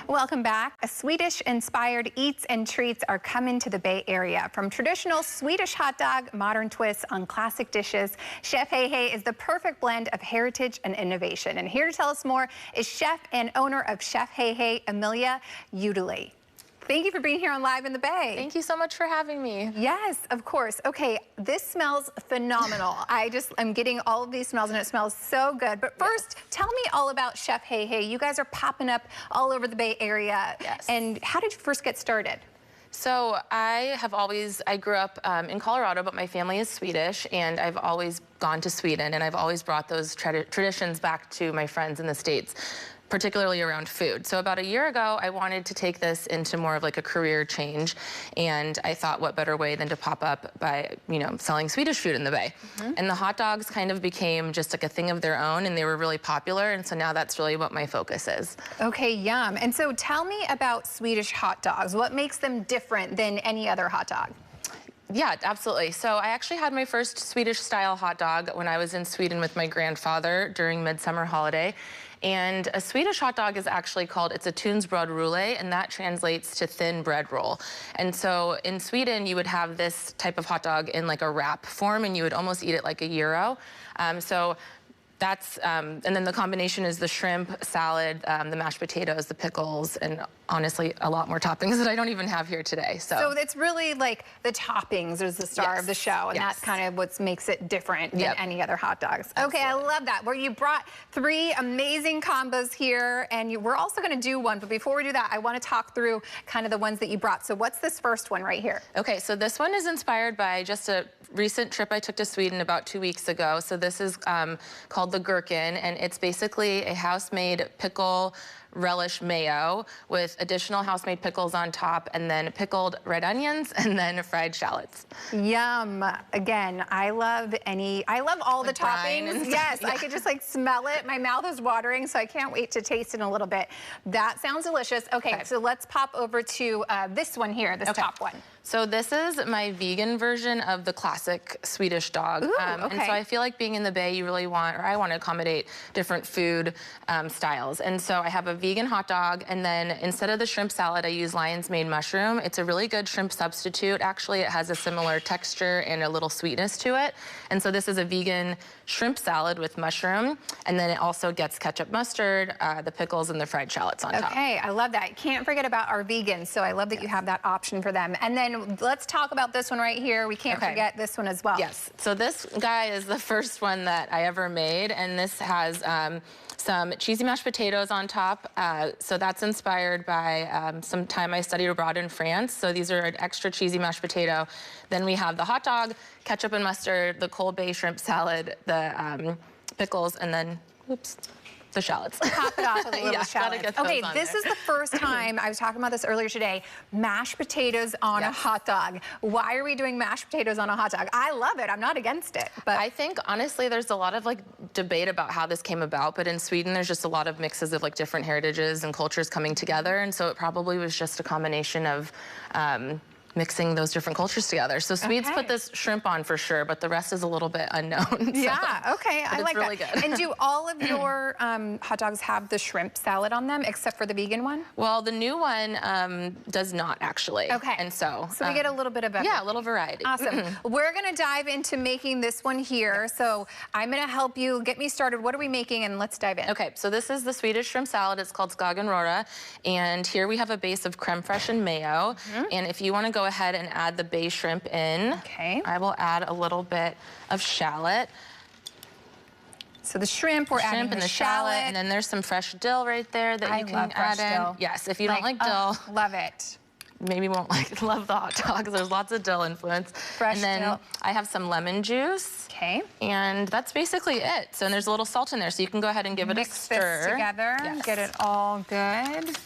Welcome back. Swedish-inspired eats and treats are coming to the Bay Area. From traditional Swedish hot dog, modern twists on classic dishes, Chef Hey Hey is the perfect blend of heritage and innovation. And here to tell us more is chef and owner of Chef Hey Hey, Amelia Eudailey. Thank you for being here on Live in the Bay. Thank you so much for having me. Yes, of course. Okay, this smells phenomenal. I'm getting all of these smells and it smells so good. But first, tell me all about Chef Hey Hey. You guys are popping up all over the Bay Area. Yes. And how did you first get started? So I grew up in Colorado, but my family is Swedish, and I've always gone to Sweden, and I've always brought those traditions back to my friends in the States, particularly around food. So about a year ago, I wanted to take this into more of like a career change, and I thought what better way than to pop up by, selling Swedish food in the Bay. And the hot dogs kind of became just like a thing of their own, and they were really popular, and so now that's really what my focus is. Okay, yum. And so tell me about Swedish hot dogs. What makes them different than any other hot dog? Yeah, absolutely. So I actually had my first Swedish-style hot dog when I was in Sweden with my grandfather during midsummer holiday. And a Swedish hot dog is actually it's a tunsbröd rulle, and that translates to thin bread roll. And so in Sweden, you would have this type of hot dog in like a wrap form, and you would almost eat it like a gyro. And then the combination is the shrimp, salad, the mashed potatoes, the pickles, and honestly, a lot more toppings that I don't even have here today. So it's really like the toppings is the star of the show, and that's kind of what makes it different than any other hot dogs. Absolutely. Okay, I love that. Well, you brought 3 amazing combos here, and we're also going to do one. But before we do that, I want to talk through kind of the ones that you brought. So what's this first one right here? Okay, so this one is inspired by just a recent trip I took to Sweden about 2 weeks ago. So this is called the gherkin, and it's basically a house-made pickle relish mayo with additional house-made pickles on top, and then pickled red onions, and then fried shallots. Yum. Again, I love all the toppings. Yes, I could just like smell it. My mouth is watering, so I can't wait to taste it in a little bit. That sounds delicious. Okay, so let's pop over to this one here, this top one. So this is my vegan version of the classic Swedish dog. Ooh, And so I feel like being in the Bay, I want to accommodate different food styles. And so I have a vegan hot dog, and then instead of the shrimp salad, I use lion's mane mushroom. It's a really good shrimp substitute. Actually, it has a similar texture and a little sweetness to it. And so this is a vegan shrimp salad with mushroom, and then it also gets ketchup, mustard, the pickles, and the fried shallots on top. Okay, I love that. Can't forget about our vegans, so I love that you have that option for them. And then let's talk about this one right here. We can't forget this one as well. Yes, so this guy is the first one that I ever made, and this has some cheesy mashed potatoes on top. So that's inspired by some time I studied abroad in France. So these are an extra cheesy mashed potato. Then we have the hot dog, ketchup and mustard, the Cold Bay shrimp salad, the pickles, and then, the shallots. Top it off with a little shallots. Okay, this is the first time, I was talking about this earlier today, mashed potatoes on a hot dog. Why are we doing mashed potatoes on a hot dog? I love it. I'm not against it. But I think, honestly, there's a lot of debate about how this came about, but in Sweden, there's just a lot of mixes of different heritages and cultures coming together, and so it probably was just a combination of mixing those different cultures together. So Swedes put this shrimp on for sure, but the rest is a little bit unknown. Yeah, okay, I like that. Really good. And do all of your hot dogs have the shrimp salad on them, except for the vegan one? Well, the new one does not, actually. Okay. And so we get a little bit of everything. Yeah, a little variety. Awesome. We're gonna dive into making this one here. So I'm gonna help you get me started. What are we making? And let's dive in. Okay, so this is the Swedish shrimp salad. It's called skagenröra. And here we have a base of creme fraiche and mayo. And if you wanna go ahead and add the bay shrimp in, I will add a little bit of shallot. So the shrimp, we're adding and the shallot, and then there's some fresh dill right there that you can add in. Dill. Yes, if you don't like dill, love it. Maybe won't love the hot dogs. There's lots of dill influence. Fresh dill. And then I have some lemon juice. Okay. And that's basically it. So there's a little salt in there, so you can go ahead and give it a stir. Mix this together, get it all good.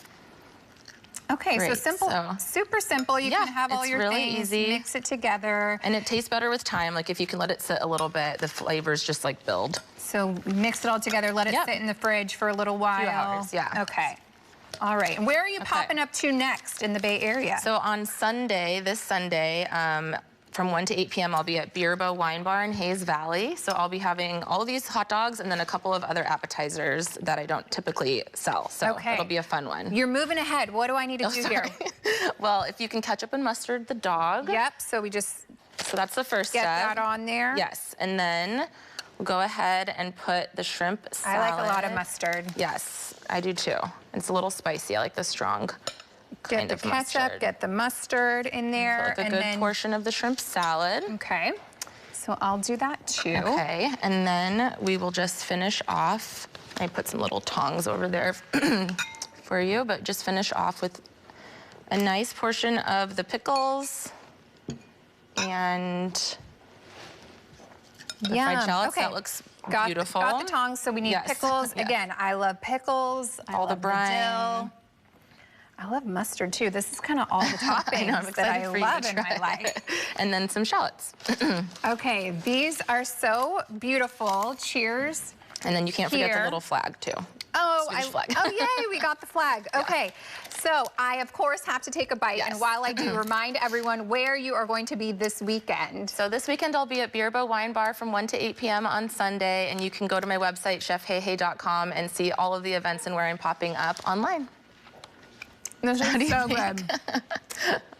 Okay, Great. So simple, super simple. You can have all your really things, easy. Mix it together. And it tastes better with time. If you can let it sit a little bit, the flavors just build. So mix it all together, let it sit in the fridge for a little while. A few hours, yeah. Okay. All right, and where are you popping up to next in the Bay Area? So on Sunday, this Sunday, from 1 to 8 p.m. I'll be at Beerbo Wine Bar in Hayes Valley. So I'll be having all of these hot dogs and then a couple of other appetizers that I don't typically sell. So it'll be a fun one. You're moving ahead. What do I need to do here? Well, if you can ketchup and mustard the dog. Yep, so we just So that's the first step. Get that on there. Yes, and then we'll go ahead and put the shrimp salad. I like a lot of mustard. Yes, I do too. It's a little spicy. I like the strong kind of mustard. Get the ketchup, get the mustard in there. So like a good portion of the shrimp salad. Okay, so I'll do that too. Okay, and then we will just finish off. I put some little tongs over there for you, but just finish off with a nice portion of the pickles and the fried shallots. Okay. That looks beautiful. Got the tongs, so we need pickles. Yes. Again, I love pickles. All the brine. Dill. I love mustard too. This is kind of all the toppings that I love in my life. And then some shallots. Okay, these are so beautiful. Cheers. And then you can't forget the little flag too. Oh, flag. Oh, yay, we got the flag. Okay, so I, of course, have to take a bite. Yes. And while I do, remind everyone where you are going to be this weekend. So this weekend, I'll be at Beerbo Wine Bar from 1 to 8 p.m. on Sunday. And you can go to my website, chefheyhey.com, and see all of the events and where I'm popping up online. This is so good.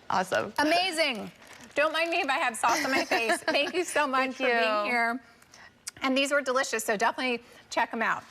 Awesome. Amazing. Don't mind me if I have sauce on my face. Thank you so much for being here. And these were delicious, so definitely check them out.